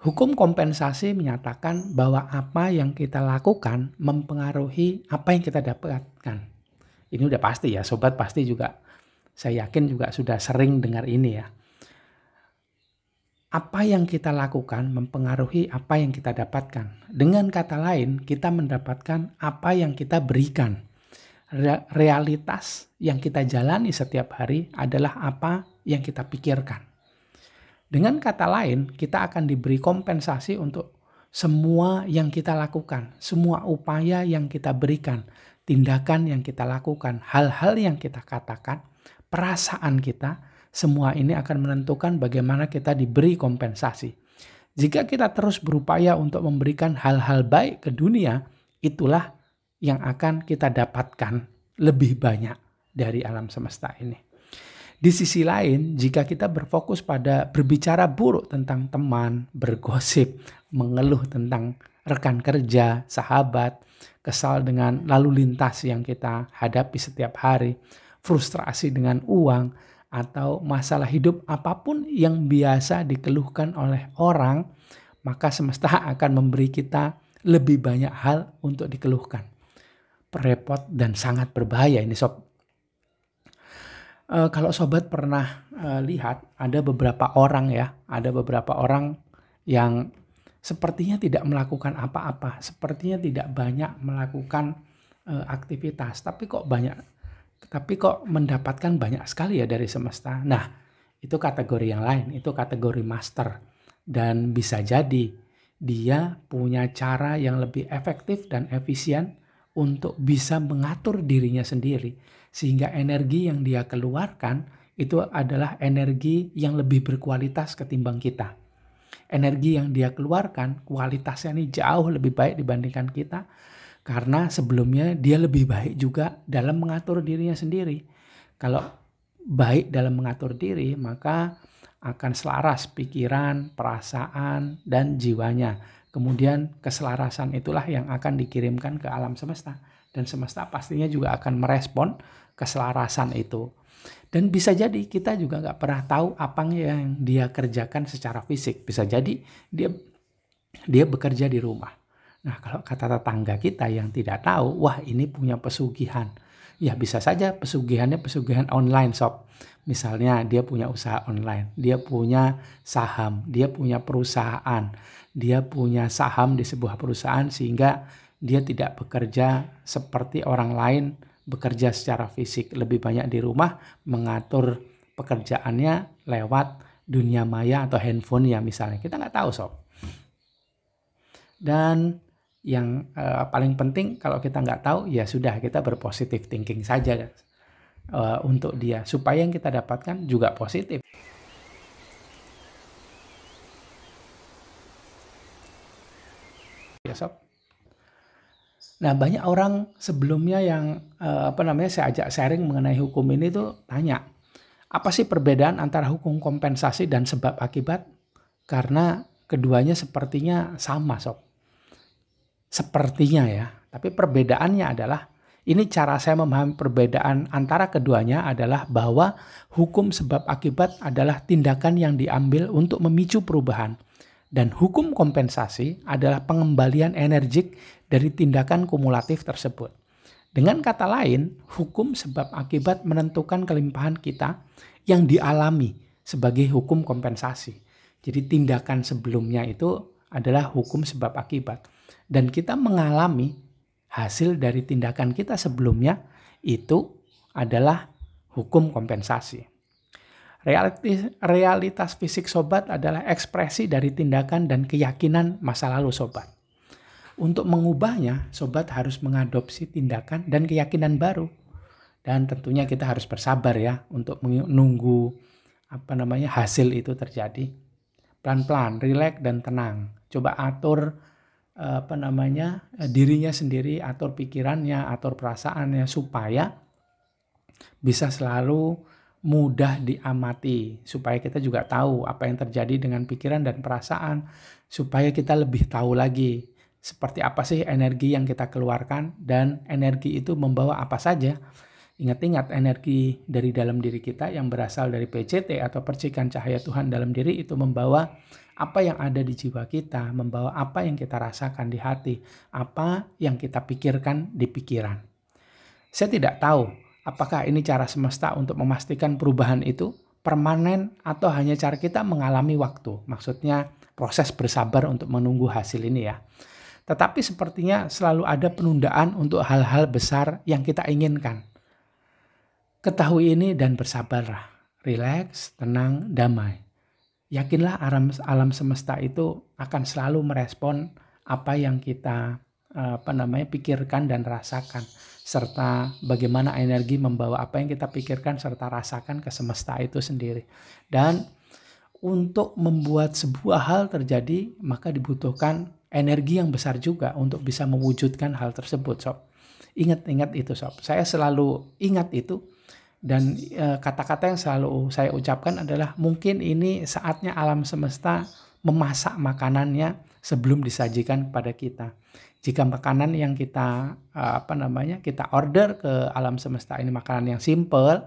Hukum kompensasi menyatakan bahwa apa yang kita lakukan mempengaruhi apa yang kita dapatkan. Ini udah pasti ya, sobat pasti juga, saya yakin juga sudah sering dengar ini ya. Apa yang kita lakukan mempengaruhi apa yang kita dapatkan. Dengan kata lain, kita mendapatkan apa yang kita berikan. Realitas yang kita jalani setiap hari adalah apa yang kita pikirkan. Dengan kata lain, kita akan diberi kompensasi untuk semua yang kita lakukan, semua upaya yang kita berikan, tindakan yang kita lakukan, hal-hal yang kita katakan, perasaan kita, semua ini akan menentukan bagaimana kita diberi kompensasi. Jika kita terus berupaya untuk memberikan hal-hal baik ke dunia, itulah yang akan kita dapatkan lebih banyak dari alam semesta ini. Di sisi lain, jika kita berfokus pada berbicara buruk tentang teman, bergosip, mengeluh tentang rekan kerja, sahabat, kesal dengan lalu lintas yang kita hadapi setiap hari, frustrasi dengan uang, atau masalah hidup apapun yang biasa dikeluhkan oleh orang, maka semesta akan memberi kita lebih banyak hal untuk dikeluhkan. Repot dan sangat berbahaya ini sob. Kalau sobat pernah lihat ada beberapa orang yang sepertinya tidak melakukan apa-apa, sepertinya tidak banyak melakukan aktivitas, tapi kok mendapatkan banyak sekali ya dari semesta. Nah, itu kategori yang lain, itu kategori master, dan bisa jadi dia punya cara yang lebih efektif dan efisien untuk bisa mengatur dirinya sendiri, sehingga energi yang dia keluarkan itu adalah energi yang lebih berkualitas ketimbang kita. Energi yang dia keluarkan kualitasnya ini jauh lebih baik dibandingkan kita, karena sebelumnya dia lebih baik juga dalam mengatur dirinya sendiri. Kalau baik dalam mengatur diri, maka akan selaras pikiran, perasaan, dan jiwanya. Kemudian keselarasan itulah yang akan dikirimkan ke alam semesta. Dan semesta pastinya juga akan merespon keselarasan itu. Dan bisa jadi kita juga nggak pernah tahu apa yang dia kerjakan secara fisik. Bisa jadi dia bekerja di rumah. Nah, kalau kata tetangga kita yang tidak tahu, wah ini punya pesugihan. Ya bisa saja pesugihannya pesugihan online sob. Misalnya dia punya usaha online, dia punya saham, dia punya perusahaan, dia punya saham di sebuah perusahaan sehingga dia tidak bekerja seperti orang lain bekerja secara fisik, lebih banyak di rumah mengatur pekerjaannya lewat dunia maya atau handphone ya misalnya. Kita nggak tahu sob. Dan yang paling penting kalau kita nggak tahu ya sudah kita berpositif thinking saja untuk dia supaya yang kita dapatkan juga positif. Ya sob. Nah banyak orang sebelumnya yang saya ajak sharing mengenai hukum ini tuh tanya, apa sih perbedaan antara hukum kompensasi dan sebab akibat? Karena keduanya sepertinya sama sob. Sepertinya ya, tapi perbedaannya adalah, ini cara saya memahami perbedaan antara keduanya adalah bahwa hukum sebab akibat adalah tindakan yang diambil untuk memicu perubahan. Dan hukum kompensasi adalah pengembalian energik dari tindakan kumulatif tersebut. Dengan kata lain, hukum sebab akibat menentukan kelimpahan kita yang dialami sebagai hukum kompensasi. Jadi tindakan sebelumnya itu adalah hukum sebab akibat. Dan kita mengalami hasil dari tindakan kita sebelumnya itu adalah hukum kompensasi. Realitas fisik sobat adalah ekspresi dari tindakan dan keyakinan masa lalu sobat. Untuk mengubahnya, sobat harus mengadopsi tindakan dan keyakinan baru. Dan tentunya kita harus bersabar ya untuk menunggu hasil itu terjadi. Pelan-pelan, rileks dan tenang. Coba atur dirinya sendiri, atur pikirannya, atur perasaannya supaya bisa selalu mudah diamati, supaya kita juga tahu apa yang terjadi dengan pikiran dan perasaan, supaya kita lebih tahu lagi seperti apa sih energi yang kita keluarkan dan energi itu membawa apa saja Ingat-ingat, energi dari dalam diri kita yang berasal dari PCT atau percikan cahaya Tuhan dalam diri itu membawa apa yang ada di jiwa kita, membawa apa yang kita rasakan di hati, apa yang kita pikirkan di pikiran. Saya tidak tahu apakah ini cara semesta untuk memastikan perubahan itu permanen atau hanya cara kita mengalami waktu. Maksudnya proses bersabar untuk menunggu hasil ini ya. Tetapi sepertinya selalu ada penundaan untuk hal-hal besar yang kita inginkan. Ketahui ini dan bersabarlah. Rileks, tenang, damai. Yakinlah alam semesta itu akan selalu merespon apa yang kita pikirkan dan rasakan, serta bagaimana energi membawa apa yang kita pikirkan serta rasakan ke semesta itu sendiri. Dan untuk membuat sebuah hal terjadi, maka dibutuhkan energi yang besar juga untuk bisa mewujudkan hal tersebut, Sob. Ingat itu, Sob. Saya selalu ingat itu. Dan kata-kata yang selalu saya ucapkan adalah mungkin ini saatnya alam semesta memasak makanannya sebelum disajikan kepada kita. Jika makanan yang kita kita order ke alam semesta ini makanan yang simple,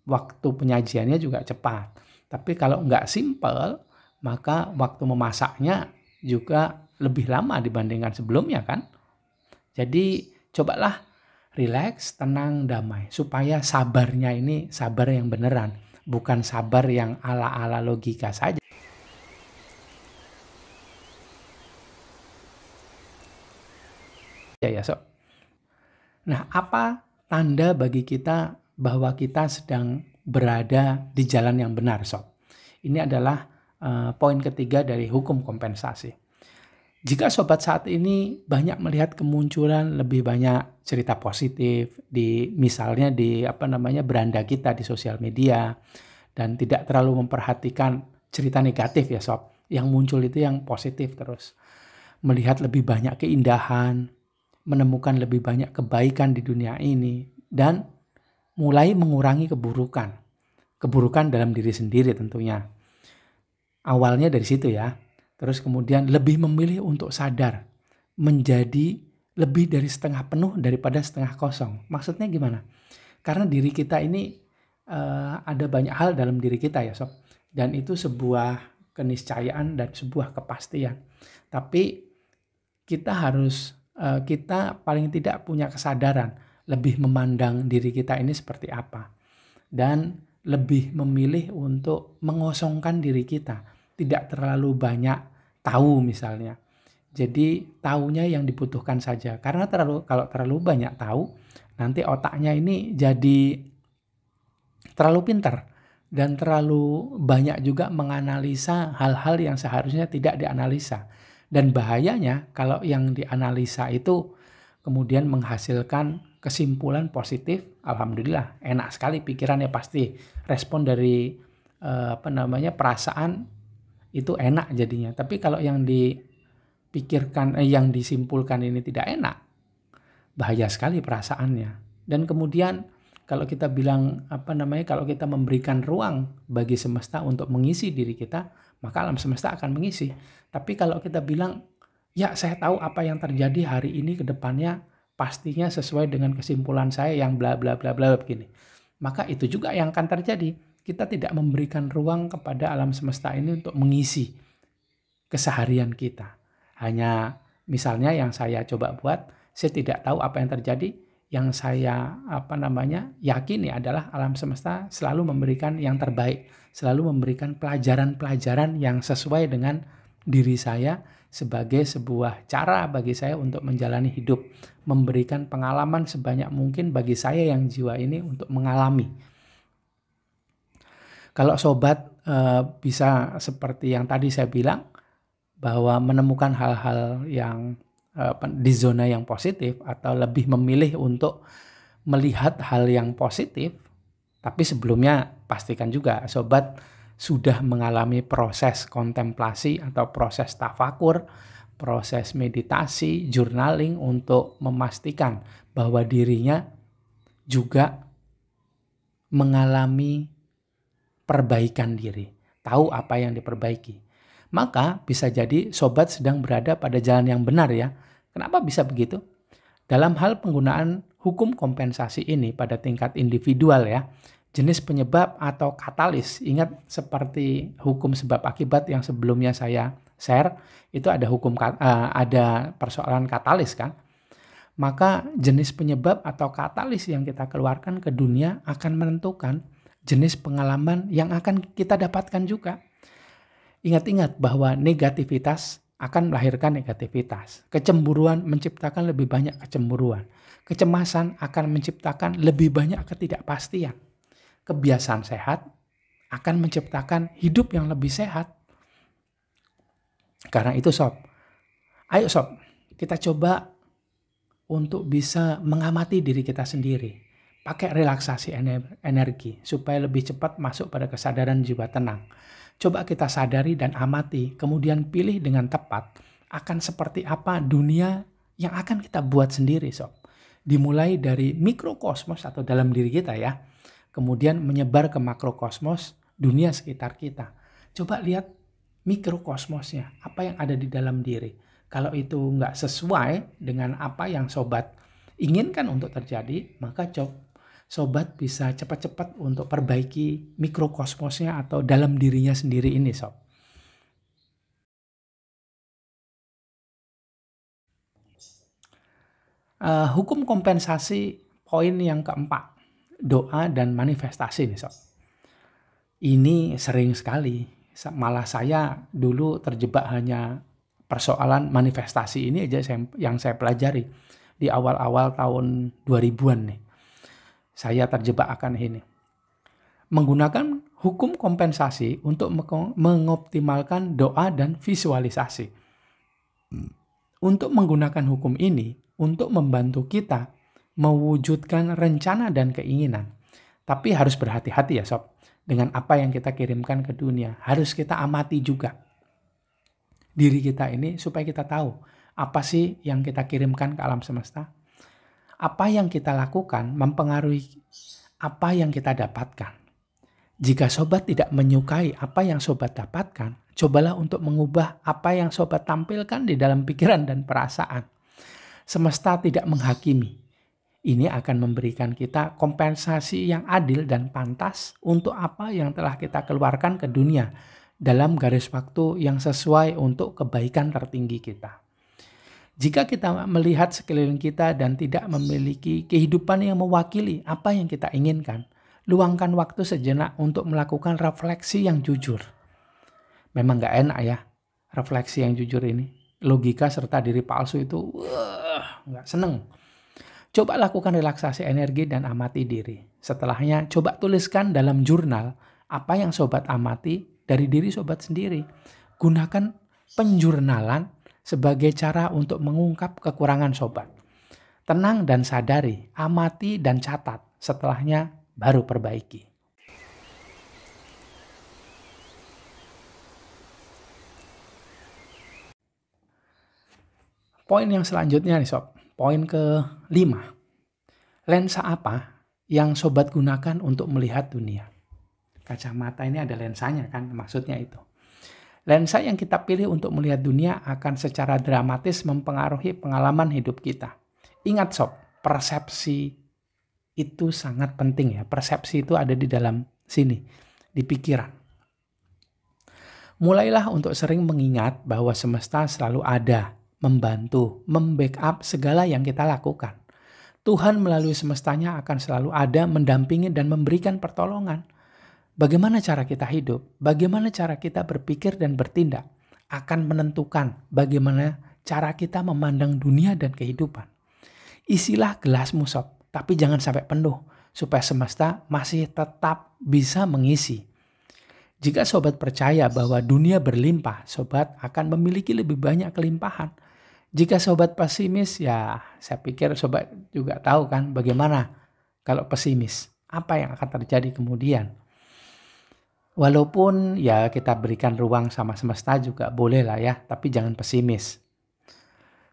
waktu penyajiannya juga cepat. Tapi kalau nggak simple, maka waktu memasaknya juga lebih lama dibandingkan sebelumnya kan. Jadi cobalah rileks, tenang, damai. Supaya sabarnya ini sabar yang beneran. Bukan sabar yang ala-ala logika saja. Ya, Sob. Nah, apa tanda bagi kita bahwa kita sedang berada di jalan yang benar, Sob? Ini adalah poin ketiga dari hukum kompensasi. Jika sobat saat ini banyak melihat kemunculan lebih banyak cerita positif misalnya di beranda kita di sosial media dan tidak terlalu memperhatikan cerita negatif ya Sob, yang muncul itu yang positif terus. Melihat lebih banyak keindahan, menemukan lebih banyak kebaikan di dunia ini dan mulai mengurangi keburukan. Keburukan dalam diri sendiri tentunya. Awalnya dari situ ya. Terus kemudian lebih memilih untuk sadar, menjadi lebih dari setengah penuh daripada setengah kosong. Maksudnya gimana? Karena diri kita ini ada banyak hal dalam diri kita ya Sob. Dan itu sebuah keniscayaan dan sebuah kepastian. Tapi kita paling tidak punya kesadaran, lebih memandang diri kita ini seperti apa. Dan lebih memilih untuk mengosongkan diri kita. Tidak terlalu banyak tahu misalnya. Jadi tahunya yang dibutuhkan saja. Karena kalau terlalu banyak tahu, nanti otaknya ini jadi terlalu pintar. Dan terlalu banyak juga menganalisa hal-hal yang seharusnya tidak dianalisa. Dan bahayanya kalau yang dianalisa itu kemudian menghasilkan kesimpulan positif, alhamdulillah enak sekali pikirannya pasti. Respon dari perasaan itu enak jadinya. Tapi kalau yang dipikirkan, yang disimpulkan ini tidak enak, bahaya sekali perasaannya. Dan kemudian kalau kita bilang kalau kita memberikan ruang bagi semesta untuk mengisi diri kita, maka alam semesta akan mengisi. Tapi kalau kita bilang, ya saya tahu apa yang terjadi hari ini ke depannya pastinya sesuai dengan kesimpulan saya yang bla bla bla bla begini. Maka itu juga yang akan terjadi. Kita tidak memberikan ruang kepada alam semesta ini untuk mengisi keseharian kita. Hanya misalnya yang saya coba buat, saya tidak tahu apa yang terjadi, yang saya yakini adalah alam semesta selalu memberikan yang terbaik, selalu memberikan pelajaran-pelajaran yang sesuai dengan diri saya sebagai sebuah cara bagi saya untuk menjalani hidup, memberikan pengalaman sebanyak mungkin bagi saya yang jiwa ini untuk mengalami. Kalau sobat bisa seperti yang tadi saya bilang, bahwa menemukan hal-hal yang di zona yang positif atau lebih memilih untuk melihat hal yang positif, tapi sebelumnya pastikan juga sobat sudah mengalami proses kontemplasi atau proses tafakur, proses meditasi, journaling untuk memastikan bahwa dirinya juga mengalami perbaikan diri, tahu apa yang diperbaiki. Maka bisa jadi sobat sedang berada pada jalan yang benar ya. Kenapa bisa begitu? Dalam hal penggunaan hukum kompensasi ini pada tingkat individual ya, jenis penyebab atau katalis. Ingat seperti hukum sebab akibat yang sebelumnya saya share, itu ada ada persoalan katalis kan. Maka jenis penyebab atau katalis yang kita keluarkan ke dunia akan menentukan jenis pengalaman yang akan kita dapatkan juga. Ingat-ingat bahwa negativitas akan melahirkan negativitas. Kecemburuan menciptakan lebih banyak kecemburuan. Kecemasan akan menciptakan lebih banyak ketidakpastian. Kebiasaan sehat akan menciptakan hidup yang lebih sehat. Karena itu ayo kita coba untuk bisa mengamati diri kita sendiri. Pakai relaksasi energi supaya lebih cepat masuk pada kesadaran jiwa tenang. Coba kita sadari dan amati, kemudian pilih dengan tepat akan seperti apa dunia yang akan kita buat sendiri Dimulai dari mikrokosmos atau dalam diri kita ya. Kemudian menyebar ke makrokosmos dunia sekitar kita. Coba lihat mikrokosmosnya, apa yang ada di dalam diri. Kalau itu nggak sesuai dengan apa yang sobat inginkan untuk terjadi, maka sobat bisa cepat-cepat untuk perbaiki mikrokosmosnya atau dalam dirinya sendiri ini Hukum kompensasi poin yang keempat, doa dan manifestasi nih Ini sering sekali, malah saya dulu terjebak hanya persoalan manifestasi ini aja yang saya pelajari di awal-awal tahun 2000-an nih. Saya terjebak akan ini. Menggunakan hukum kompensasi untuk mengoptimalkan doa dan visualisasi. Untuk menggunakan hukum ini untuk membantu kita mewujudkan rencana dan keinginan. Tapi harus berhati-hati ya dengan apa yang kita kirimkan ke dunia. Harus kita amati juga diri kita ini supaya kita tahu apa sih yang kita kirimkan ke alam semesta. Apa yang kita lakukan mempengaruhi apa yang kita dapatkan. Jika sobat tidak menyukai apa yang sobat dapatkan, cobalah untuk mengubah apa yang sobat tampilkan di dalam pikiran dan perasaan. Semesta tidak menghakimi. Ini akan memberikan kita kompensasi yang adil dan pantas untuk apa yang telah kita keluarkan ke dunia dalam garis waktu yang sesuai untuk kebaikan tertinggi kita. Jika kita melihat sekeliling kita dan tidak memiliki kehidupan yang mewakili apa yang kita inginkan, luangkan waktu sejenak untuk melakukan refleksi yang jujur. Memang gak enak ya, refleksi yang jujur ini. Logika serta diri palsu itu, gak seneng. Coba lakukan relaksasi energi dan amati diri. Setelahnya, coba tuliskan dalam jurnal apa yang sobat amati dari diri sobat sendiri. Gunakan penjurnalan sebagai cara untuk mengungkap kekurangan sobat. Tenang dan sadari, amati dan catat. Setelahnya baru perbaiki. Poin yang selanjutnya nih poin ke-5. Lensa apa yang sobat gunakan untuk melihat dunia? Kacamata ini ada lensanya kan, maksudnya itu. Lensa yang kita pilih untuk melihat dunia akan secara dramatis mempengaruhi pengalaman hidup kita. Ingat persepsi itu sangat penting ya. Persepsi itu ada di dalam sini, di pikiran. Mulailah untuk sering mengingat bahwa semesta selalu ada, membantu, membackup segala yang kita lakukan. Tuhan melalui semestanya akan selalu ada, mendampingi dan memberikan pertolongan. Bagaimana cara kita hidup, bagaimana cara kita berpikir dan bertindak akan menentukan bagaimana cara kita memandang dunia dan kehidupan. Isilah gelasmu tapi jangan sampai penuh supaya semesta masih tetap bisa mengisi. Jika sobat percaya bahwa dunia berlimpah, sobat akan memiliki lebih banyak kelimpahan. Jika sobat pesimis, ya saya pikir sobat juga tahu kan bagaimana kalau pesimis. Apa yang akan terjadi kemudian? Walaupun ya kita berikan ruang sama semesta juga boleh lah ya, tapi jangan pesimis.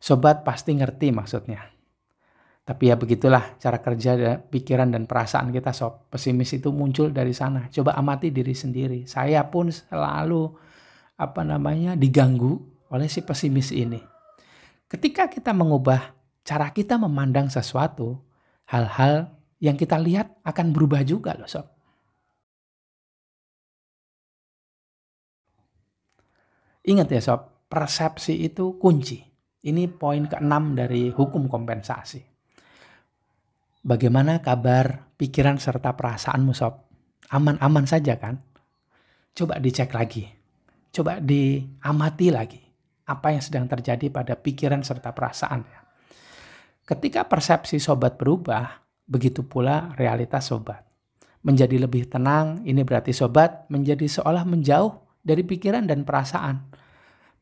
Sobat pasti ngerti maksudnya. Tapi ya begitulah cara kerja pikiran dan perasaan kita Pesimis itu muncul dari sana. Coba amati diri sendiri. Saya pun selalu diganggu oleh si pesimis ini. Ketika kita mengubah cara kita memandang sesuatu, hal-hal yang kita lihat akan berubah juga loh sob. Ingat ya sob, persepsi itu kunci. Ini poin ke-6 dari hukum kompensasi. Bagaimana kabar pikiran serta perasaanmu sob? Aman-aman saja kan? Coba dicek lagi. Coba diamati lagi. Apa yang sedang terjadi pada pikiran serta perasaan. Ketika persepsi sobat berubah, begitu pula realitas sobat. Menjadi lebih tenang, ini berarti sobat menjadi seolah menjauh dari pikiran dan perasaan.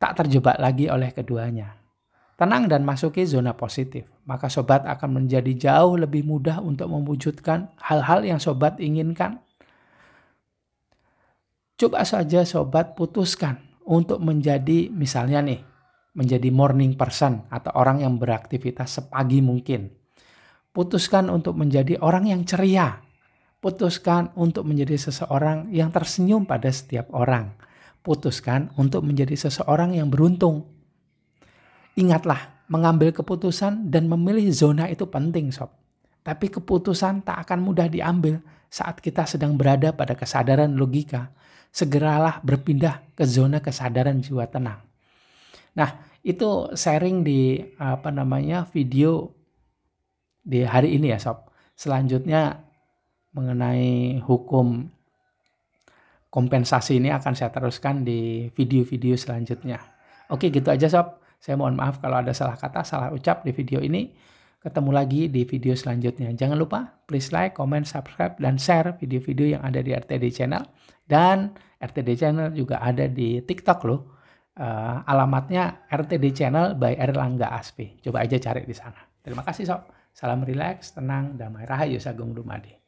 Tak terjebak lagi oleh keduanya. Tenang dan masuki zona positif, maka sobat akan menjadi jauh lebih mudah untuk mewujudkan hal-hal yang sobat inginkan. Coba saja sobat putuskan untuk menjadi misalnya nih, menjadi morning person atau orang yang beraktivitas sepagi mungkin. Putuskan untuk menjadi orang yang ceria. Putuskan untuk menjadi seseorang yang tersenyum pada setiap orang. Putuskan untuk menjadi seseorang yang beruntung. Ingatlah, mengambil keputusan dan memilih zona itu penting sob. Tapi keputusan tak akan mudah diambil saat kita sedang berada pada kesadaran logika. Segeralah berpindah ke zona kesadaran jiwa tenang. Nah, itu sharing di video di hari ini ya sob. Selanjutnya mengenai hukum kompensasi ini akan saya teruskan di video-video selanjutnya. Oke, gitu aja sob. Saya mohon maaf kalau ada salah kata, salah ucap di video ini. Ketemu lagi di video selanjutnya. Jangan lupa please like, comment, subscribe, dan share video-video yang ada di RTD Channel. Dan RTD Channel juga ada di TikTok loh. Alamatnya RTD Channel by Erlangga Aspi. Coba aja cari di sana. Terima kasih sob. Salam rileks, tenang, damai, rahayu, sagung dumadi.